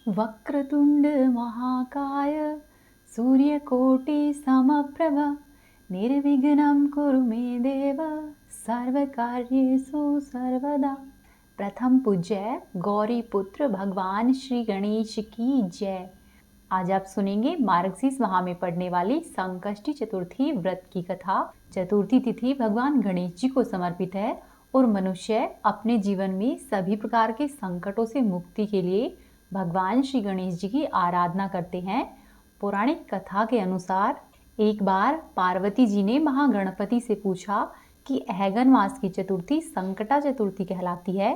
वक्रतुंड महाकाय सूर्यकोटि समप्रभ निर्विघ्नं कुरु मे देव सर्वकार्येषु सर्वदा। प्रथम पूज्य गौरी पुत्र भगवान श्री गणेश की जय। आज आप सुनेंगे मार्गशीर्ष माह में पड़ने वाली संकष्टी चतुर्थी व्रत की कथा। चतुर्थी तिथि भगवान गणेश जी को समर्पित है और मनुष्य अपने जीवन में सभी प्रकार के संकटों से मुक्ति के लिए भगवान श्री गणेश जी की आराधना करते हैं। पौराणिक कथा के अनुसार एक बार पार्वती जी ने महागणपति से पूछा कि अहगन मास की चतुर्थी संकटा चतुर्थी कहलाती है।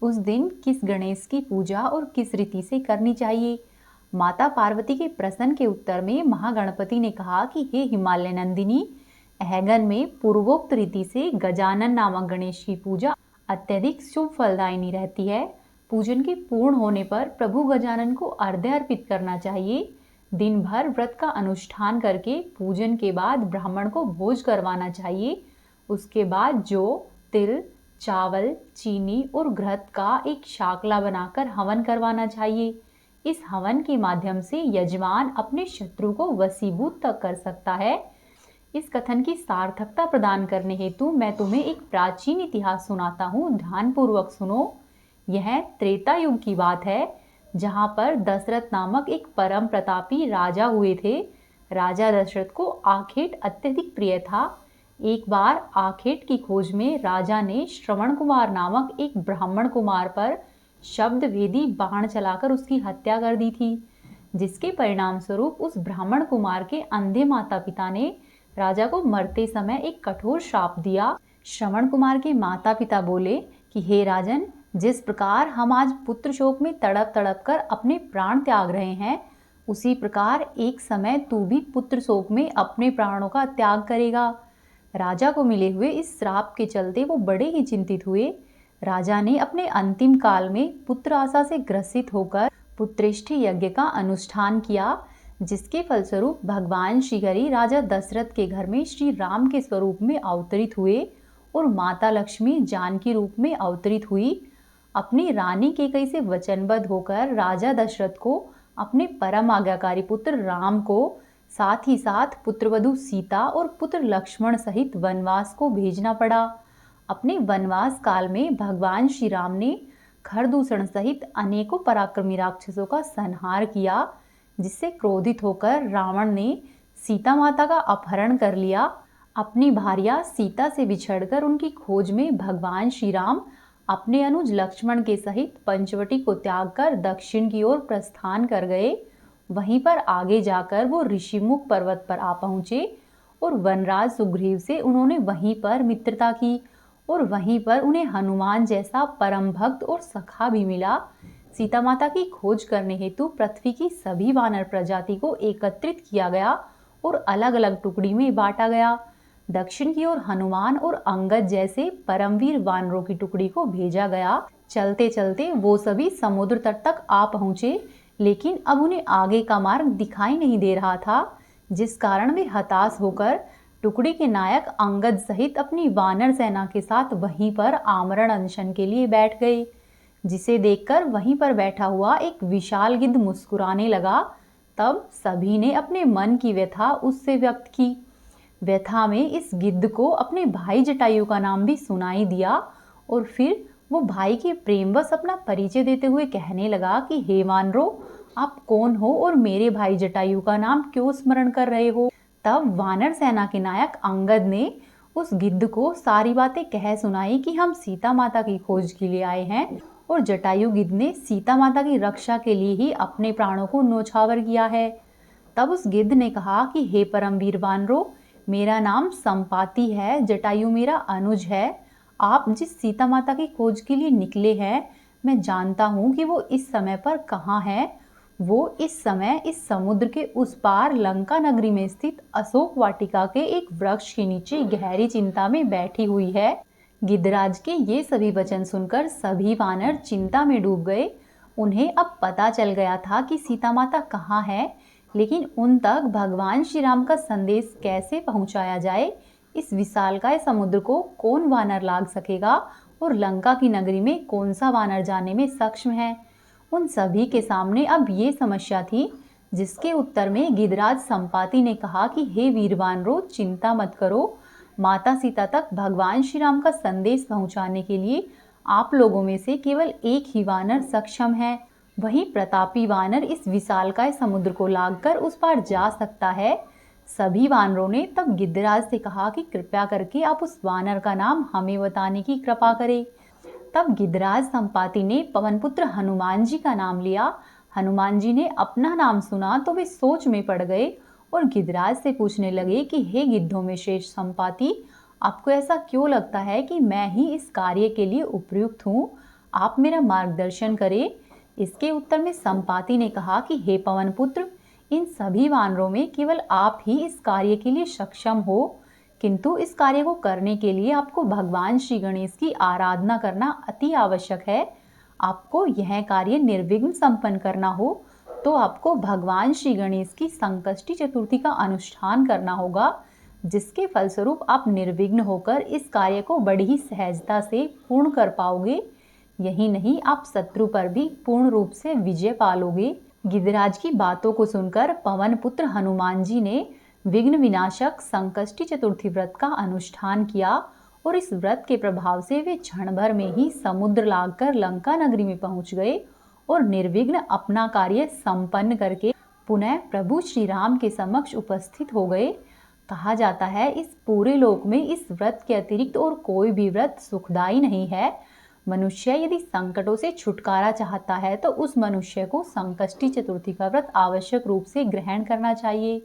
उस दिन किस गणेश की पूजा और किस रीति से करनी चाहिए। माता पार्वती के प्रश्न के उत्तर में महागणपति ने कहा कि हे हिमालय नंदिनी, अहगन में पूर्वोक्त रीति से गजानन नामक गणेश की पूजा अत्यधिक शुभ फलदायिनी रहती है। पूजन के पूर्ण होने पर प्रभु गजानन को अर्घ्य अर्पित करना चाहिए। दिन भर व्रत का अनुष्ठान करके पूजन के बाद ब्राह्मण को भोज करवाना चाहिए। उसके बाद जौ, तिल, चावल, चीनी और घृत का एक शाकला बनाकर हवन करवाना चाहिए। इस हवन के माध्यम से यजमान अपने शत्रु को वशीभूत तक कर सकता है। इस कथन की सार्थकता प्रदान करने हेतु मैं तुम्हें एक प्राचीन इतिहास सुनाता हूँ, ध्यानपूर्वक सुनो। यह त्रेता युग की बात है, जहाँ पर दशरथ नामक एक परम प्रतापी राजा हुए थे। राजा दशरथ को आखेट अत्यधिक प्रिय था। एक बार आखेट की खोज में राजा ने श्रवण कुमार नामक एक ब्राह्मण कुमार पर शब्द भेदी बाण चलाकर उसकी हत्या कर दी थी, जिसके परिणाम स्वरूप उस ब्राह्मण कुमार के अंधे माता पिता ने राजा को मरते समय एक कठोर श्राप दिया। श्रवण कुमार के माता पिता बोले कि हे राजन, जिस प्रकार हम आज पुत्र शोक में तड़प तड़प कर अपने प्राण त्याग रहे हैं, उसी प्रकार एक समय तू भी पुत्र शोक में अपने प्राणों का त्याग करेगा। राजा को मिले हुए इस श्राप के चलते वो बड़े ही चिंतित हुए। राजा ने अपने अंतिम काल में पुत्र आशा से ग्रसित होकर पुत्रेष्ठि यज्ञ का अनुष्ठान किया, जिसके फलस्वरूप भगवान श्री हरि राजा दशरथ के घर में श्री राम के स्वरूप में अवतरित हुए और माता लक्ष्मी जानकी रूप में अवतरित हुई। अपनी रानी केकई से वचनबद्ध होकर राजा दशरथ को अपने परम आज्ञाकारी पुत्र राम को, साथ ही साथ पुत्रवधू सीता और पुत्र लक्ष्मण सहित वनवास को भेजना पड़ा। अपने वनवास काल में भगवान श्री राम ने खरदूषण सहित अनेकों पराक्रमी राक्षसों का संहार किया, जिससे क्रोधित होकर रावण ने सीता माता का अपहरण कर लिया। अपनी भार्या सीता से बिछड़कर उनकी खोज में भगवान श्री राम अपने अनुज लक्ष्मण के सहित पंचवटी को त्याग कर दक्षिण की ओर प्रस्थान कर गए। वहीं पर आगे जाकर वो ऋषिमुख पर्वत पर आ पहुंचे और वनराज सुग्रीव से उन्होंने वहीं पर मित्रता की और वहीं पर उन्हें हनुमान जैसा परम भक्त और सखा भी मिला। सीता माता की खोज करने हेतु पृथ्वी की सभी वानर प्रजाति को एकत्रित किया गया और अलग अलग टुकड़ी में बांटा गया। दक्षिण की ओर हनुमान और अंगद जैसे परमवीर वानरों की टुकड़ी को भेजा गया। चलते चलते वो सभी समुद्र तट तक आ पहुंचे, लेकिन अब उन्हें आगे का मार्ग दिखाई नहीं दे रहा था, जिस कारण वे हताश होकर टुकड़ी के नायक अंगद सहित अपनी वानर सेना के साथ वहीं पर आमरण अनशन के लिए बैठ गए, जिसे देखकर वहीं पर बैठा हुआ एक विशाल गिद्ध मुस्कुराने लगा। तब सभी ने अपने मन की व्यथा उससे व्यक्त की। व्यथा में इस गिद्ध को अपने भाई जटायु का नाम भी सुनाई दिया और फिर वो भाई के प्रेमवश अपना परिचय देते हुए कहने लगा कि हे वानरों, आप कौन हो और मेरे भाई जटायु का नाम क्यों स्मरण कर रहे हो। तब वानर सेना के नायक अंगद ने उस गिद्ध को सारी बातें कह सुनाई कि हम सीता माता की खोज के लिए आए हैं और जटायु गिद्ध ने सीता माता की रक्षा के लिए ही अपने प्राणों को न्योछावर किया है। तब उस गिद्ध ने कहा कि हे परमवीर वानरों, मेरा नाम संपाति है, जटायु मेरा अनुज है। आप जिस सीता माता की खोज के लिए निकले हैं, मैं जानता हूँ कि वो इस समय पर कहाँ है। वो इस समय इस समुद्र के उस पार लंका नगरी में स्थित अशोक वाटिका के एक वृक्ष के नीचे गहरी चिंता में बैठी हुई है। गिद्धराज के ये सभी वचन सुनकर सभी वानर चिंता में डूब गए। उन्हें अब पता चल गया था कि सीता माता कहाँ है, लेकिन उन तक भगवान श्री राम का संदेश कैसे पहुंचाया जाए, इस विशालकाय समुद्र को कौन वानर लाग सकेगा और लंका की नगरी में कौन सा वानर जाने में सक्षम है। उन सभी के सामने अब ये समस्या थी, जिसके उत्तर में गिरिराज संपाति ने कहा कि हे वीर वानरों, चिंता मत करो। माता सीता तक भगवान श्री राम का संदेश पहुंचाने के लिए आप लोगों में से केवल एक ही वानर सक्षम है। वही प्रतापी वानर इस विशालकाय समुद्र को लांघकर उस पार जा सकता है। सभी वानरों ने तब गिद्धराज से कहा कि कृपया करके आप उस वानर का नाम हमें बताने की कृपा करें। तब गिद्धराज संपाति ने पवनपुत्र हनुमान जी का नाम लिया। हनुमान जी ने अपना नाम सुना तो वे सोच में पड़ गए और गिद्धराज से पूछने लगे कि हे गिद्धों में श्रेष्ठ संपाति, आपको ऐसा क्यों लगता है कि मैं ही इस कार्य के लिए उपयुक्त हूँ? आप मेरा मार्गदर्शन करें। इसके उत्तर में संपाति ने कहा कि हे पवनपुत्र, इन सभी वानरों में केवल आप ही इस कार्य के लिए सक्षम हो, किंतु इस कार्य को करने के लिए आपको भगवान श्री गणेश की आराधना करना अति आवश्यक है। आपको यह कार्य निर्विघ्न संपन्न करना हो तो आपको भगवान श्री गणेश की संकष्टी चतुर्थी का अनुष्ठान करना होगा, जिसके फलस्वरूप आप निर्विघ्न होकर इस कार्य को बड़ी ही सहजता से पूर्ण कर पाओगे। यही नहीं, आप शत्रु पर भी पूर्ण रूप से विजय पालोगे। गिरिराज की बातों को सुनकर पवन पुत्र हनुमान जी ने विघ्न विनाशक संकष्टी चतुर्थी व्रत का अनुष्ठान किया और इस व्रत के प्रभाव से वे क्षण भर में ही समुद्र लांघकर लंका नगरी में पहुंच गए और निर्विघ्न अपना कार्य संपन्न करके पुनः प्रभु श्री राम के समक्ष उपस्थित हो गए। कहा जाता है, इस पूरे लोक में इस व्रत के अतिरिक्त और कोई भी व्रत सुखदायी नहीं है। मनुष्य यदि संकटों से छुटकारा चाहता है तो उस मनुष्य को संकष्टी चतुर्थी का व्रत आवश्यक रूप से ग्रहण करना चाहिए।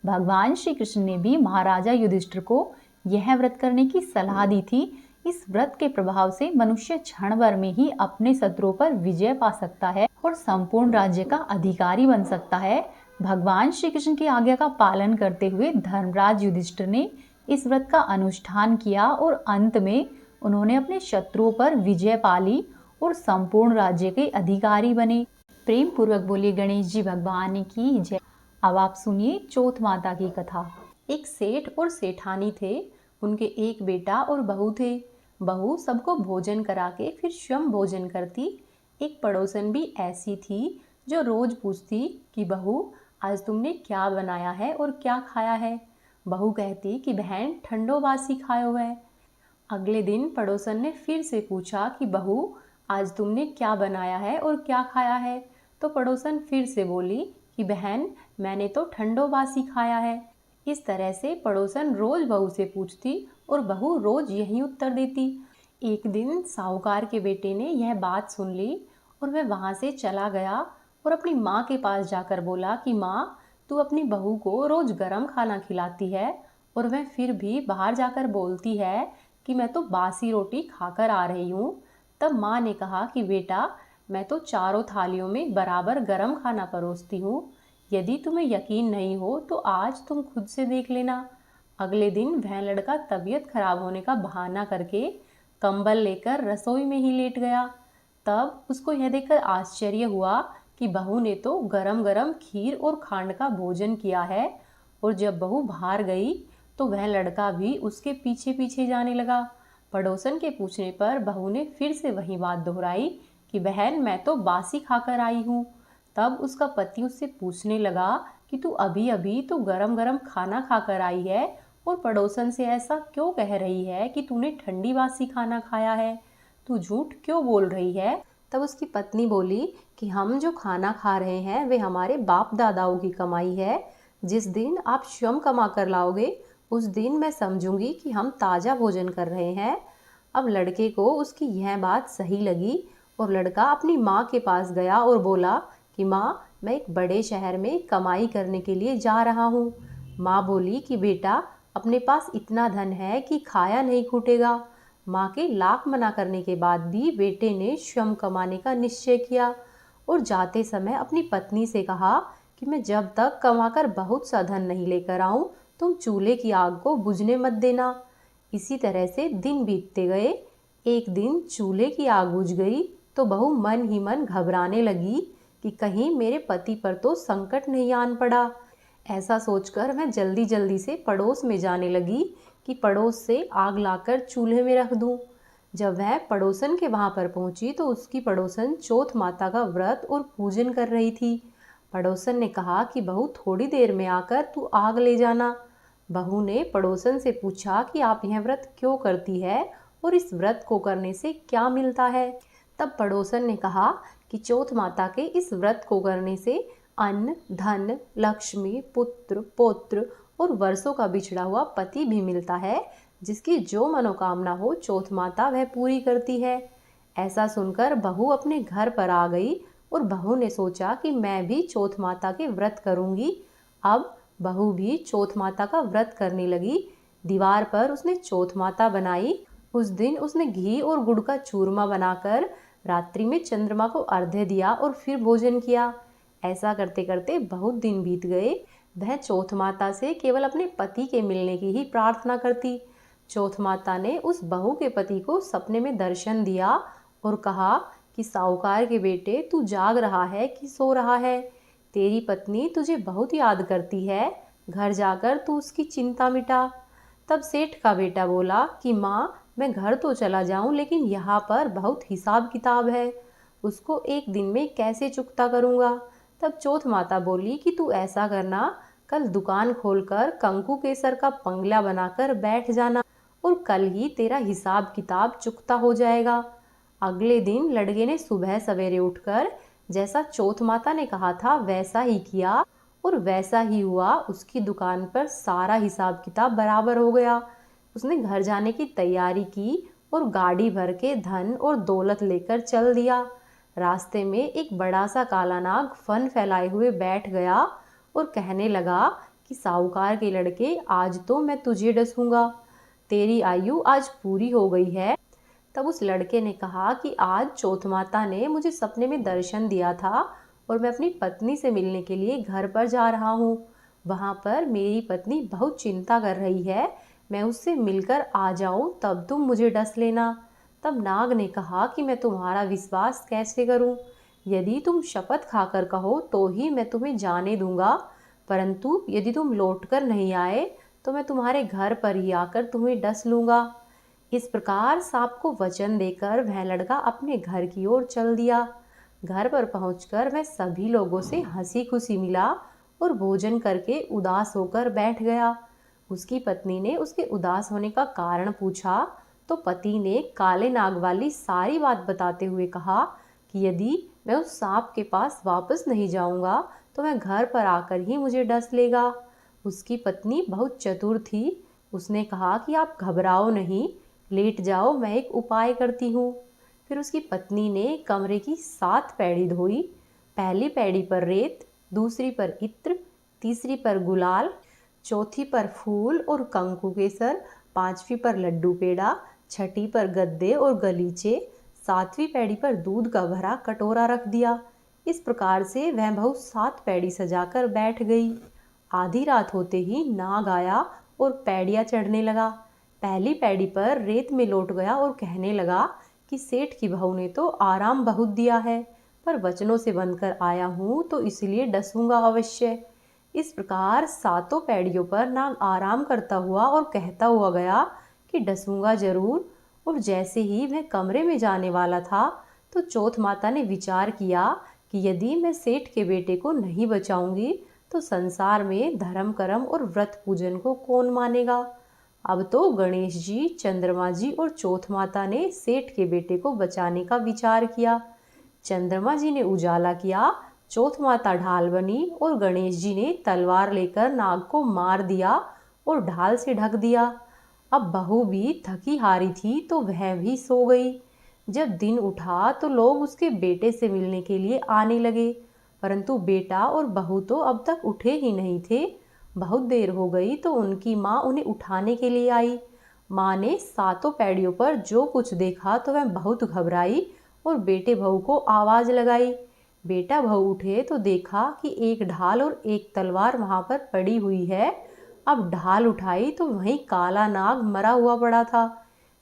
भगवान श्री कृष्ण ने भी महाराजा युधिष्ठिर को यह व्रत करने की सलाह दी थी। इस व्रत के प्रभाव से मनुष्य क्षण भर में ही अपने शत्रुओं पर विजय पा सकता है और संपूर्ण राज्य का अधिकारी बन सकता है। भगवान श्री कृष्ण की आज्ञा का पालन करते हुए धर्मराज युधिष्ठिर ने इस व्रत का अनुष्ठान किया और अंत में उन्होंने अपने शत्रुओं पर विजय पा ली और संपूर्ण राज्य के अधिकारी बने। प्रेम पूर्वक बोलिए गणेश जी भगवान की जय। अब आप सुनिए चौथ माता की कथा। एक सेठ और सेठानी थे। उनके एक बेटा और बहू थे। बहू सबको भोजन करा के फिर स्वयं भोजन करती। एक पड़ोसन भी ऐसी थी जो रोज पूछती कि बहू, आज तुमने क्या बनाया है और क्या खाया है? बहू कहती कि बहन, ठंडो बासी खायो है। अगले दिन पड़ोसन ने फिर से पूछा कि बहू, आज तुमने क्या बनाया है और क्या खाया है? तो पड़ोसन फिर से बोली कि बहन, मैंने तो ठंडो बासी खाया है। इस तरह से पड़ोसन रोज बहू से पूछती और बहू रोज यही उत्तर देती। एक दिन साहूकार के बेटे ने यह बात सुन ली और वह वहाँ से चला गया और अपनी माँ के पास जाकर बोला कि माँ, तू अपनी बहू को रोज गर्म खाना खिलाती है और वह फिर भी बाहर जाकर बोलती है कि मैं तो बासी रोटी खाकर आ रही हूँ। तब माँ ने कहा कि बेटा, मैं तो चारों थालियों में बराबर गर्म खाना परोसती हूँ। यदि तुम्हें यकीन नहीं हो तो आज तुम खुद से देख लेना। अगले दिन वह लड़का तबीयत खराब होने का बहाना करके कंबल लेकर रसोई में ही लेट गया। तब उसको यह देखकर आश्चर्य हुआ कि बहू ने तो गरम गरम खीर और खांड का भोजन किया है। और जब बहू बाहर गई तो वह लड़का भी उसके पीछे पीछे जाने लगा। पड़ोसन के पूछने पर बहू ने फिर से वही बात दोहराई कि बहन, मैं तो बासी खाकर आई हूँ। तब उसका पति उससे पूछने लगा कि तू अभी अभी तो गरम गरम खाना खाकर आई है और पड़ोसन से ऐसा क्यों कह रही है कि तूने ठंडी बासी खाना खाया है? तू झूठ क्यों बोल रही है? तब उसकी पत्नी बोली कि हम जो खाना खा रहे हैं वे हमारे बाप दादाओं की कमाई है। जिस दिन आप स्वयं कमा कर लाओगे उस दिन मैं समझूंगी कि हम ताज़ा भोजन कर रहे हैं। अब लड़के को उसकी यह बात सही लगी और लड़का अपनी माँ के पास गया और बोला कि माँ, मैं एक बड़े शहर में कमाई करने के लिए जा रहा हूँ। माँ बोली कि बेटा, अपने पास इतना धन है कि खाया नहीं छूटेगा। माँ के लाख मना करने के बाद भी बेटे ने स्वयं कमाने का निश्चय किया और जाते समय अपनी पत्नी से कहा कि मैं जब तक कमाकर बहुत सा धन नहीं लेकर आऊँ तुम चूल्हे की आग को बुझने मत देना। इसी तरह से दिन बीतते गए। एक दिन चूल्हे की आग बुझ गई तो बहू मन ही मन घबराने लगी कि कहीं मेरे पति पर तो संकट नहीं आन पड़ा। ऐसा सोचकर मैं जल्दी जल्दी से पड़ोस में जाने लगी कि पड़ोस से आग लाकर चूल्हे में रख दूं। जब वह पड़ोसन के वहां पर पहुंची तो उसकी पड़ोसन चौथ माता का व्रत और पूजन कर रही थी। पड़ोसन ने कहा कि बहू थोड़ी देर में आकर तू आग ले जाना। बहू ने पड़ोसन से पूछा कि आप यह व्रत क्यों करती है और इस व्रत को करने से क्या मिलता है। तब पड़ोसन ने कहा कि चौथ माता के इस व्रत को करने से अन्न, धन, लक्ष्मी, पुत्र, पौत्र और वर्षों का बिछड़ा हुआ पति भी मिलता है। जिसकी जो मनोकामना हो चौथ माता वह पूरी करती है। ऐसा सुनकर बहू अपने घर पर आ गई और बहू ने सोचा कि मैं भी चौथ माता के व्रत करूंगी। अब बहू भी चौथ माता का व्रत करने लगी। दीवार पर उसने चौथ माता बनाई। उस दिन उसने घी और गुड़ का चूरमा बनाकर रात्रि में चंद्रमा को अर्घ्य दिया और फिर भोजन किया। ऐसा करते करते बहुत दिन बीत गए। वह चौथ माता से केवल अपने पति के मिलने की ही प्रार्थना करती। चौथ माता ने उस बहू के पति को सपने में दर्शन दिया और कहा कि साहूकार के बेटे, तू जाग रहा है कि सो रहा है? तेरी पत्नी तुझे बहुत याद करती है, घर जाकर तू उसकी चिंता मिटा। तब सेठ का बेटा बोला कि माँ, मैं घर तो चला जाऊं लेकिन यहाँ पर बहुत हिसाब किताब है, उसको एक दिन में कैसे चुकता करूँगा। तब चौथ माता बोली कि तू ऐसा करना, कल दुकान खोलकर कंकु केसर का पंगला बनाकर बैठ जाना और कल ही तेरा हिसाब किताब चुकता हो जाएगा। अगले दिन लड़के ने सुबह सवेरे उठकर जैसा चौथ माता ने कहा था वैसा ही किया और वैसा ही हुआ। उसकी दुकान पर सारा हिसाब किताब बराबर हो गया। उसने घर जाने की तैयारी की और गाड़ी भर के धन और दौलत लेकर चल दिया। रास्ते में एक बड़ा सा काला नाग फन फैलाए हुए बैठ गया और कहने लगा कि साहूकार के लड़के, आज तो मैं तुझे डसूंगा, तेरी आयु आज पूरी हो गई है। तब उस लड़के ने कहा कि आज चौथ माता ने मुझे सपने में दर्शन दिया था और मैं अपनी पत्नी से मिलने के लिए घर पर जा रहा हूँ। वहाँ पर मेरी पत्नी बहुत चिंता कर रही है, मैं उससे मिलकर आ जाऊँ तब तुम मुझे डस लेना। तब नाग ने कहा कि मैं तुम्हारा विश्वास कैसे करूँ? यदि तुम शपथ खाकर कहो तो ही मैं तुम्हें जाने दूंगा, परंतु यदि तुम लौटकर नहीं आए तो मैं तुम्हारे घर पर ही आकर तुम्हें डस लूंगा। इस प्रकार सांप को वचन देकर वह लड़का अपने घर की ओर चल दिया। घर पर पहुंचकर वह सभी लोगों से हंसी खुशी मिला और भोजन करके उदास होकर बैठ गया। उसकी पत्नी ने उसके उदास होने का कारण पूछा तो पति ने काले नाग वाली सारी बात बताते हुए कहा कि यदि मैं उस सांप के पास वापस नहीं जाऊंगा तो वह घर पर आकर ही मुझे डस लेगा। उसकी पत्नी बहुत चतुर थी। उसने कहा कि आप घबराओ नहीं, लेट जाओ, मैं एक उपाय करती हूँ। फिर उसकी पत्नी ने कमरे की 7 पैड़ी धोई। पहली पैड़ी पर रेत, दूसरी पर इत्र, तीसरी पर गुलाल, चौथी पर फूल और कंकु केसर, पांचवी पर लड्डू पेड़ा, छठी पर गद्दे और गलीचे, 7वीं पैड़ी पर दूध का भरा कटोरा रख दिया। इस प्रकार से वह बहू 7 पैड़ी सजाकर बैठ गई। आधी रात होते ही नाग आया और पैड़ियाँ चढ़ने लगा। पहली पैड़ी पर रेत में लौट गया और कहने लगा कि सेठ की बहू ने तो आराम बहुत दिया है, पर वचनों से बनकर आया हूँ तो इसलिए डसूंगा अवश्य। इस प्रकार 7 पैड़ियों पर नाग आराम करता हुआ और कहता हुआ गया कि डसूंगा जरूर। और जैसे ही वह कमरे में जाने वाला था तो चौथ माता ने विचार किया कि यदि मैं सेठ के बेटे को नहीं बचाऊंगी तो संसार में धर्म कर्म और व्रत पूजन को कौन मानेगा। अब तो गणेश जी, चंद्रमा जी और चौथ माता ने सेठ के बेटे को बचाने का विचार किया। चंद्रमा जी ने उजाला किया, चौथ माता ढाल बनी और गणेश जी ने तलवार लेकर नाग को मार दिया और ढाल से ढक दिया। अब बहू भी थकी हारी थी तो वह भी सो गई। जब दिन उठा तो लोग उसके बेटे से मिलने के लिए आने लगे, परंतु बेटा और बहू तो अब तक उठे ही नहीं थे। बहुत देर हो गई तो उनकी माँ उन्हें उठाने के लिए आई। माँ ने 7 पैड़ियों पर जो कुछ देखा तो वह बहुत घबराई और बेटे बहू को आवाज लगाई। बेटा बहू उठे तो देखा कि एक ढाल और एक तलवार वहां पर पड़ी हुई है। अब ढाल उठाई तो वहीं काला नाग मरा हुआ पड़ा था।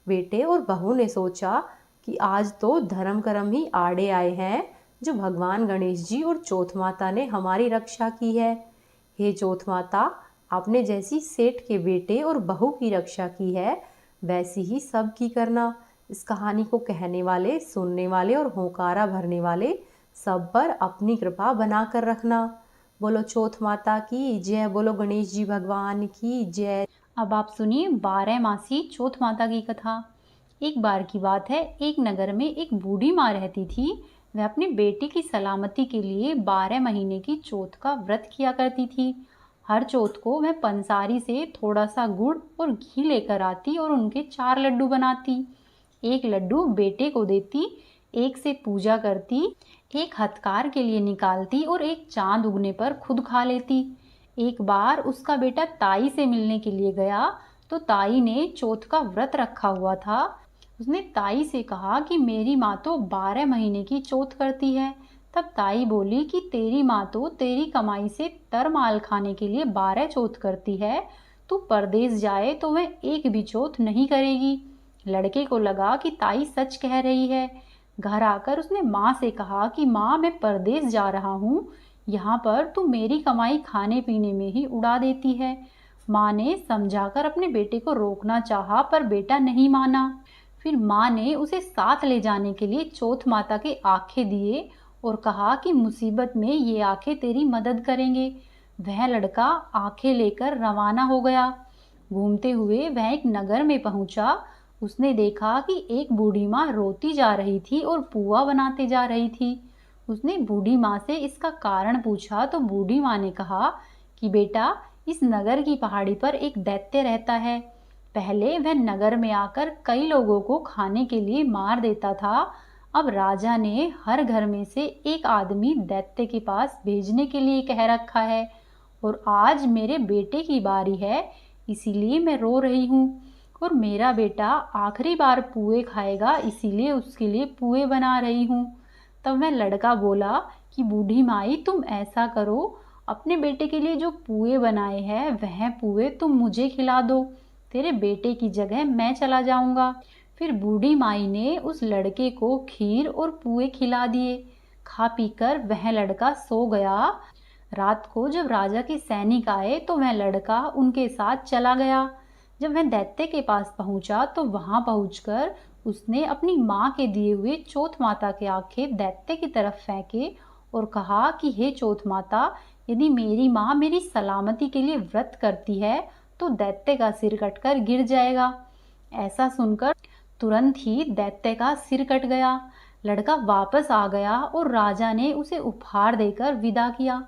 बेटे और बहू ने सोचा कि आज तो धर्म कर्म ही आड़े आए हैं, जो भगवान गणेश जी और चौथ माता ने हमारी रक्षा की है। हे चौथ माता, आपने जैसी सेठ के बेटे और बहू की रक्षा की है वैसी ही सब की करना, इस कहानी को कहने वाले, सुनने वाले और होकारा भरने वाले सब पर अपनी कृपा बना कर रखना। बोलो चौथ माता की जय, बोलो गणेश जी भगवान की जय। अब आप सुनिए 12 मासी चौथ माता की कथा। एक बार की बात है, एक नगर में एक बूढ़ी माँ रहती थी। वह अपने बेटे की सलामती के लिए 12 महीने की चौथ का व्रत किया करती थी। हर चौथ को वह पंसारी से थोड़ा सा गुड़ और घी लेकर आती और उनके 4 लड्डू बनाती। एक लड्डू बेटे को देती, एक से पूजा करती, एक हथकार के लिए निकालती और एक चांद उगने पर खुद खा लेती। एक बार उसका बेटा ताई से मिलने के लिए गया तो ताई ने चौथ का व्रत रखा हुआ था। उसने ताई से कहा कि मेरी माँ तो 12 महीने की चौथ करती है। तब ताई बोली कि तेरी माँ तो तेरी कमाई से तरमाल खाने के लिए 12 चौथ करती है, तू परदेश जाए तो वह एक भी चौथ नहीं करेगी। लड़के को लगा कि ताई सच कह रही है। घर आकर उसने माँ से कहा कि माँ, मैं परदेश जा रहा हूँ, यहाँ पर तू मेरी कमाई खाने पीने में ही उड़ा देती है। माँ ने समझाकर अपने बेटे को रोकना चाहा पर बेटा नहीं माना। फिर माँ ने उसे साथ ले जाने के लिए चौथ माता के आंखें दिए और कहा कि मुसीबत में ये आंखें तेरी मदद करेंगे। वह लड़का आंखें लेकर रवाना हो गया। घूमते हुए वह एक नगर में पहुंचा। उसने देखा कि एक बूढ़ी माँ रोती जा रही थी और पुआ बनाते जा रही थी। उसने बूढ़ी माँ से इसका कारण पूछा तो बूढ़ी माँ ने कहा कि बेटा, इस नगर की पहाड़ी पर एक दैत्य रहता है। पहले वह नगर में आकर कई लोगों को खाने के लिए मार देता था। अब राजा ने हर घर में से एक आदमी दैत्य के पास भेजने के लिए कह रखा है और आज मेरे बेटे की बारी है, इसीलिए मैं रो रही हूँ। और मेरा बेटा आखिरी बार पुए खाएगा, इसीलिए उसके लिए पुए बना रही हूँ। तब वह लड़का बोला कि बूढ़ी माई, तुम ऐसा करो, अपने बेटे के लिए जो पुए बनाए हैं वह पुए तुम मुझे खिला दो, तेरे बेटे की जगह मैं चला जाऊंगा। फिर बूढ़ी माई ने उस लड़के को खीर और पुए खिला दिए। खा पीकर वह लड़का सो गया। रात को जब राजा के सैनिक आए तो वह लड़का उनके साथ चला गया। जब वह दैत्य के पास पहुंचा तो वहां पहुंचकर उसने अपनी माँ के दिए हुए चौथ माता के आंखें दैत्य की तरफ फेंके और कहा कि हे चौथ माता, यदि मेरी माँ मेरी सलामती के लिए व्रत करती है तो दैत्य का सिर कटकर गिर जाएगा। ऐसा सुनकर तुरंत ही दैत्य का सिर कट गया। लड़का वापस आ गया और राजा ने उसे उपहार देकर विदा किया।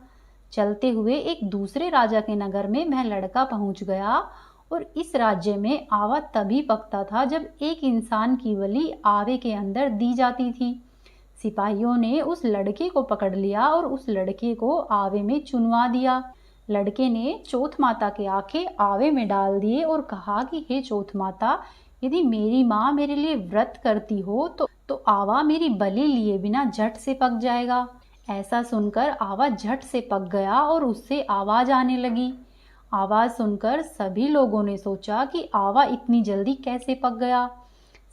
चलते हुए एक दूसरे राजा के नगर में वह लड़का पहुंच गया और इस राज्य में आवा तभी पकता था जब एक इंसान की बलि आवे के अंदर दी जाती थी। सिपाहियों ने उस लड़के को पकड़ लिया और उस लड़के को आवे में चुनवा दिया। लड़के ने चौथ माता के आंखें आवे में डाल दिए और कहा कि हे चौथ माता, यदि मेरी माँ मेरे लिए व्रत करती हो तो आवा मेरी बलि लिए बिना झट से पक जाएगा। ऐसा सुनकर आवा झट से पक गया और उससे आवाज आने लगी। आवाज सुनकर सभी लोगों ने सोचा कि आवा इतनी जल्दी कैसे पक गया।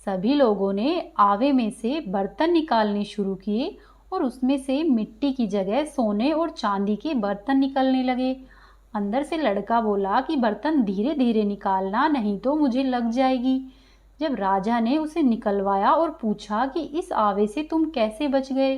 सभी लोगों ने आवे में से बर्तन निकालने शुरू किए और उसमें से मिट्टी की जगह सोने और चांदी के बर्तन निकलने लगे। अंदर से लड़का बोला कि बर्तन धीरे धीरे निकालना, नहीं तो मुझे लग जाएगी। जब राजा ने उसे निकलवाया और पूछा कि इस आवे से तुम कैसे बच गए,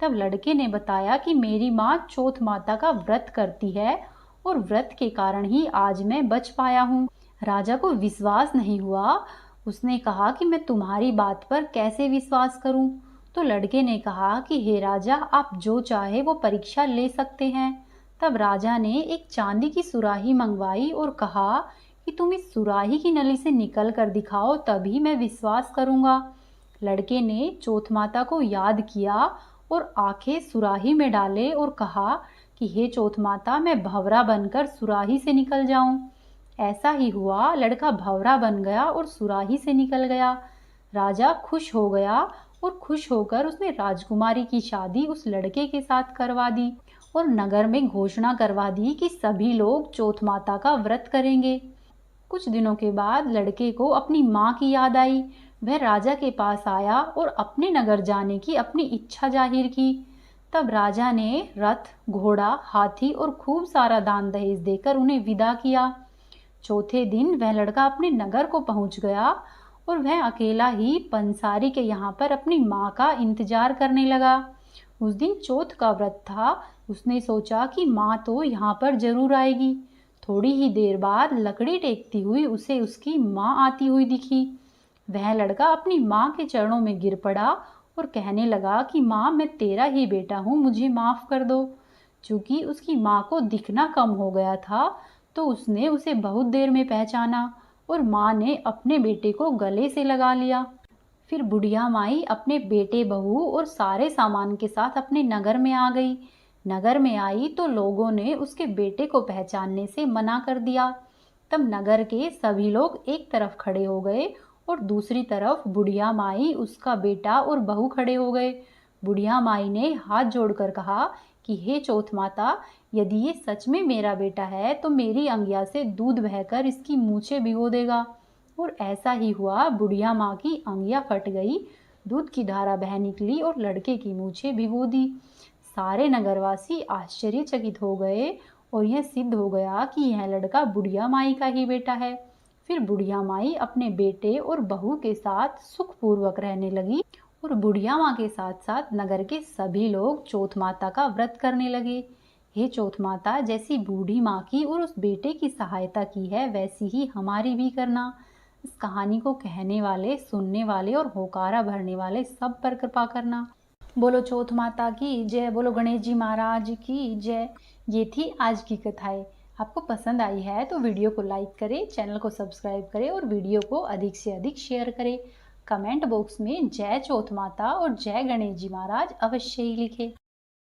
तब लड़के ने बताया कि मेरी माँ चौथ माता का व्रत करती है और व्रत के कारण ही आज मैं बच पाया हूँ। राजा को विश्वास नहीं हुआ। उसने कहा कि मैं तुम्हारी बात पर कैसे विश्वास करूं? तो लड़के ने कहा कि हे राजा, आप जो चाहे वो परीक्षा ले सकते हैं। तब राजा ने एक चांदी की सुराही मंगवाई और कहा कि तुम इस सुराही की नली से निकल कर दिखाओ, तभी मैं विश्वास करूंगा। लड़के ने चौथ माता को याद किया और आंखें सुराही में डाले और कहा कि हे चौथ माता, मैं भंवरा बनकर सुराही से निकल जाऊं। ऐसा ही हुआ। लड़का भंवरा बन गया और सुराही से निकल गया। राजा खुश हो गया और खुश होकर उसने राजकुमारी की शादी उस लड़के के साथ करवा दी और नगर में घोषणा करवा दी कि सभी लोग चौथ माता का व्रत करेंगे। कुछ दिनों के बाद लड़के को अपनी माँ की याद आई। वह राजा के पास आया और अपने नगर जाने की अपनी इच्छा जाहिर की। तब राजा ने रथ, घोड़ा, हाथी और खूब सारा दान दहेज देकर उन्हें विदा किया। चौथे दिन वह लड़का अपने नगर को पहुंच गया और वह अकेला ही पंसारी के यहाँ पर अपनी माँ का इंतजार करने लगा। उस दिन चौथ का व्रत था। उसने सोचा कि माँ तो यहाँ पर जरूर आएगी। थोड़ी ही देर बाद लकड़ी टेकती हुई उसे उसकी माँ आती हुई दिखी। वह लड़का अपनी माँ के चरणों में गिर पड़ा और कहने लगा कि माँ, मैं तेरा ही बेटा हूँ, मुझे माफ़ कर दो। चूँकि उसकी माँ को दिखना कम हो गया था तो उसने उसे बहुत देर में पहचाना और माँ ने अपने बेटे को गले से लगा लिया। फिर बुढ़िया माई अपने बेटे, बहू और सारे सामान के साथ अपने नगर में आ गई। नगर में आई तो लोगों ने उसके बेटे को पहचानने से मना कर दिया। तब नगर के सभी लोग एक तरफ खड़े हो गए और दूसरी तरफ बुढ़िया माई, उसका बेटा और बहू खड़े हो गए। बुढ़िया माई ने हाथ जोड़कर कहा कि हे चौथ माता, यदि ये सच में मेरा बेटा है तो मेरी अंगिया से दूध बहकर इसकी मूछें भिगो देगा। और ऐसा ही हुआ। बुढ़िया माँ की अंगिया फट गई, दूध की धारा बह निकली और लड़के की मूछें भिगो दी। सारे नगरवासी आश्चर्यचकित हो गए और यह सिद्ध हो गया कि यह लड़का बुढ़िया माई का ही बेटा है। फिर बुढ़िया माई अपने बेटे और बहू के साथ सुखपूर्वक रहने लगी और बुढ़िया माँ के साथ साथ नगर के सभी लोग चौथ माता का व्रत करने लगे। हे चौथ माता, जैसी बूढ़ी माँ की और उस बेटे की सहायता की है वैसी ही हमारी भी करना। इस कहानी को कहने वाले, सुनने वाले और होकारा भरने वाले सब पर कृपा करना। बोलो चौथ माता की जय, बोलो गणेश जी महाराज की जय। ये थी आज की कथाएं। आपको पसंद आई है तो वीडियो को लाइक करें, चैनल को सब्सक्राइब करें और वीडियो को अधिक से अधिक शेयर करें। कमेंट बॉक्स में जय चौथ माता और जय गणेश जी महाराज अवश्य ही लिखें।